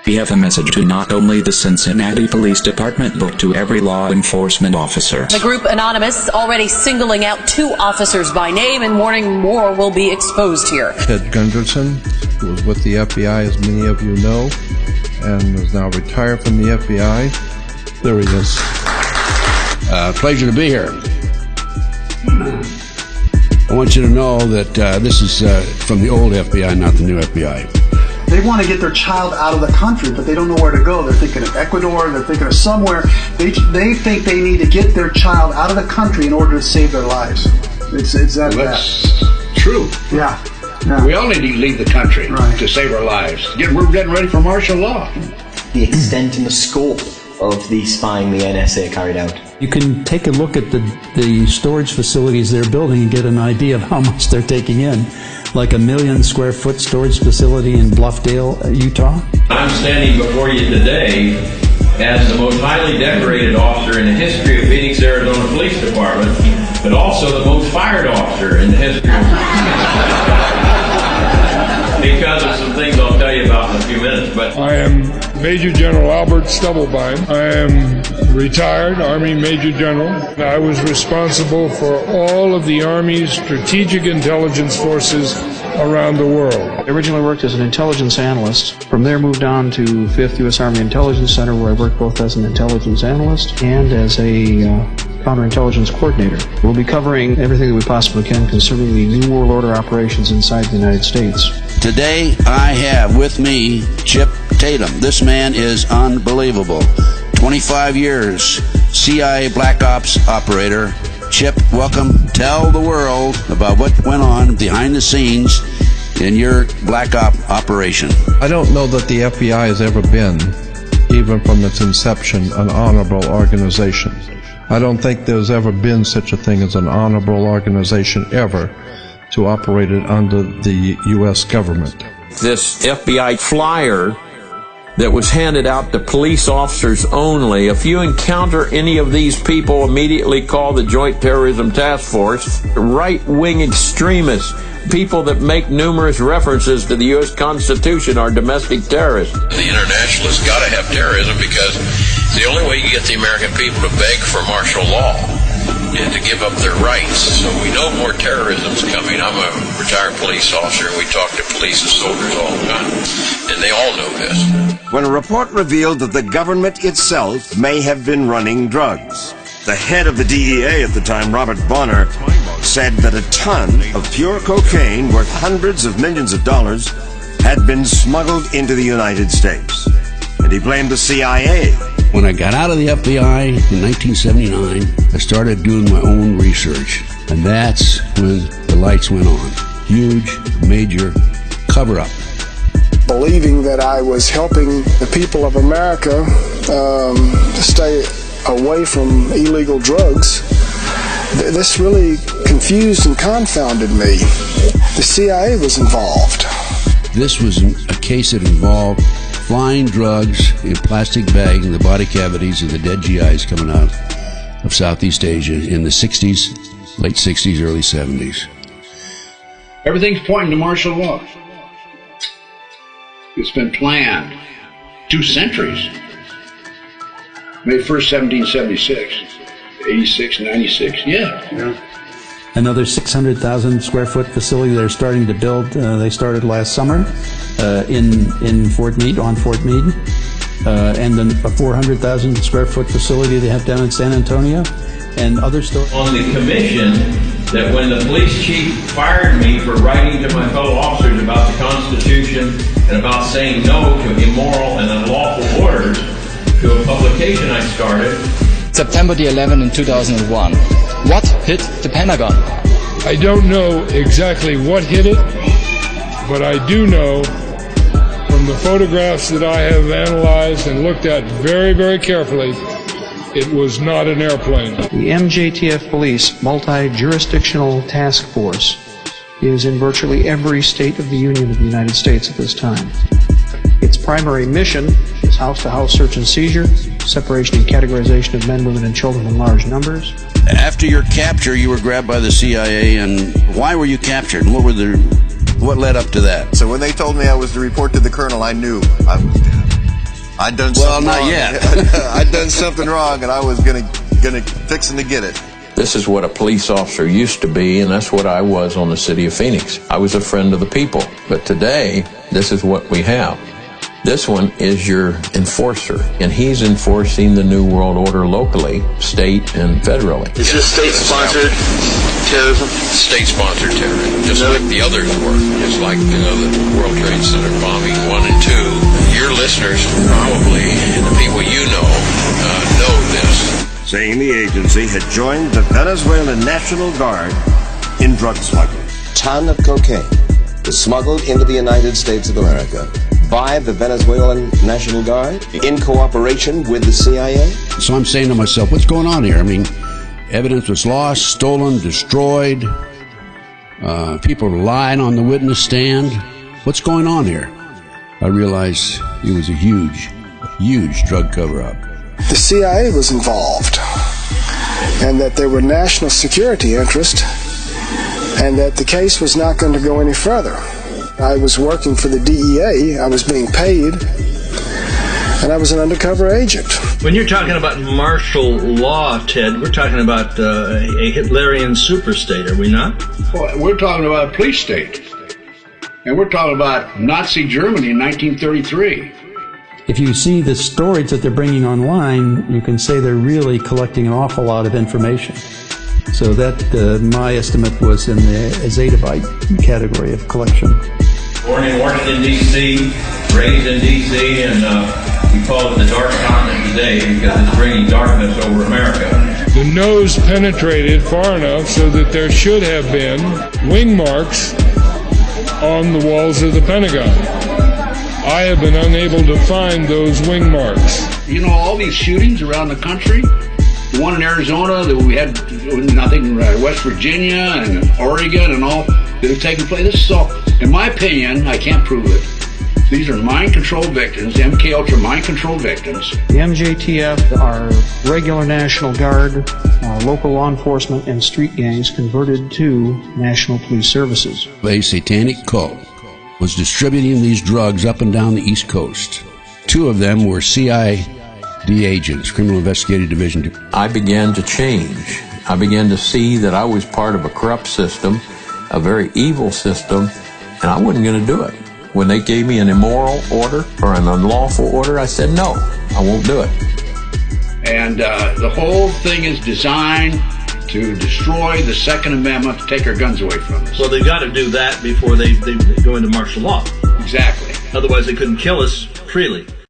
We have a message to not only the Cincinnati Police Department but to every law enforcement officer. The group Anonymous already singling out 2 officers by name and warning more will be exposed here. Ted Gunderson, who was with the FBI, as many of you know, and is now retired from the FBI. There he is. Pleasure to be here. I want you to know that this is from the old FBI, not the new FBI. They want to get their child out of the country, but they don't know where to go. They're thinking of Ecuador, they're thinking of somewhere. They think they need to get their child out of the country in order to save their lives. It's that bad. That's true. Yeah. We all need to leave the country to save our lives. We're getting ready for martial law. The extent and the scope of the spying the NSA carried out. You can take a look at the storage facilities they're building and get an idea of how much they're taking in. Like a 1 million square foot storage facility in Bluffdale, Utah. I'm standing before you today as the most highly decorated officer in the history of Phoenix, Arizona Police Department, but also the most fired officer in the history of because of some things I'll tell you about in a few minutes. But I am Major General Albert Stubblebine. I am retired Army Major General. I was responsible for all of the Army's strategic intelligence forces around the world. I originally worked as an intelligence analyst. From there moved on to 5th U.S. Army Intelligence Center, where I worked both as an intelligence analyst and as a counterintelligence coordinator. We'll be covering everything that we possibly can concerning the New World Order operations inside the United States. Today, I have with me Chip Tatum. This man is unbelievable. 25 years, CIA Black Ops operator. Chip, welcome. Tell the world about what went on behind the scenes in your Black Op operation. I don't know that the FBI has ever been, even from its inception, an honorable organization. I don't think there's ever been such a thing as an honorable organization ever to operate it under the U.S. government. This FBI flyer that was handed out to police officers only. If you encounter any of these people, immediately call the Joint Terrorism Task Force. Right-wing extremists, people that make numerous references to the U.S. Constitution, are domestic terrorists. the internationalists got to have terrorism because it's the only way you get the American people to beg for martial law and to give up their rights. So we know more terrorism's coming. I'm a retired police officer, and we talk to police and soldiers all the time, and they all know this. When a report revealed that the government itself may have been running drugs, the head of the DEA at the time, Robert Bonner, said that a ton of pure cocaine worth hundreds of millions of dollars had been smuggled into the United States. And he blamed the CIA. When I got out of the FBI in 1979, I started doing my own research. And that's when the lights went on. Huge, major cover-up. Believing that I was helping the people of America to stay away from illegal drugs, this really confused and confounded me. The CIA was involved. This was a case that involved flying drugs in plastic bags in the body cavities of the dead GIs coming out of Southeast Asia in the 60s, late 60s, early 70s. Everything's pointing to martial law. It's been planned 2 centuries. May 1st, 1776, 86, 96, yeah. Another 600,000 square foot facility they're starting to build. They started last summer in Fort Meade, on Fort Meade. And then a 400,000 square foot facility they have down in San Antonio, and other stores. On the commission, that when the police chief fired me for writing to my fellow officers about the Constitution and about saying no to immoral and unlawful orders, to a publication I started. September the 11th in 2001. What hit the Pentagon? I don't know exactly what hit it, but I do know from the photographs that I have analyzed and looked at very, very carefully, it was not an airplane. The MJTF Police Multi-Jurisdictional Task Force is in virtually every state of the Union of the United States at this time. Its primary mission is house-to-house search and seizure, separation and categorization of men, women, and children in large numbers. After your capture, you were grabbed by the CIA, and why were you captured? And what led up to that? So when they told me I was to report to the colonel, I knew I was dead. I'd done Well, something not wrong. yet. I'd done something wrong, and I was gonna fixing to get it. This is what a police officer used to be, and that's what I was on the city of Phoenix. I was a friend of the people. But today, this is what we have. This one is your enforcer, and he's enforcing the New World Order locally, state, and federally. Is this state-sponsored terrorism? State-sponsored terrorism, just like the others were. Just like, the World Trade Center bombing 1 and 2. Your listeners probably, and the people you know this. Saying the agency had joined the Venezuelan National Guard in drug smuggling. A ton of cocaine was smuggled into the United States of America by the Venezuelan National Guard in cooperation with the CIA. So I'm saying to myself, what's going on here? I mean, evidence was lost, stolen, destroyed. People were lying on the witness stand. What's going on here? I realized it was a huge drug cover-up. The CIA was involved, and that there were national security interests, and that the case was not going to go any further. I was working for the DEA, I was being paid, and I was an undercover agent. When you're talking about martial law, Ted, we're talking about a Hitlerian superstate, are we not? Well, we're talking about a police state. And we're talking about Nazi Germany in 1933. If you see the stories that they're bringing online, you can say they're really collecting an awful lot of information. So that, my estimate, was in the zettabyte category of collection. Born in Washington, D.C., raised in D.C., and we call it the dark continent today because it's bringing darkness over America. The nose penetrated far enough so that there should have been wing marks on the walls of the Pentagon. I have been unable to find those wing marks. You know, all these shootings around the country, the one in Arizona that we had, I think, West Virginia and Oregon and all that have taken place. This is all, in my opinion, I can't prove it. These are mind control victims, MK Ultra mind control victims. The MJTF are regular National Guard, local law enforcement, and street gangs converted to National Police Services. A satanic cult was distributing these drugs up and down the East Coast. 2 of them were CIA agents, Criminal Investigative Division. I began to change. I began to see that I was part of a corrupt system, a very evil system, and I wasn't going to do it. When they gave me an immoral order or an unlawful order, I said, no, I won't do it. And the whole thing is designed to destroy the Second Amendment, to take our guns away from us. Well, they've got to do that before they go into martial law. Exactly. Otherwise, they couldn't kill us freely.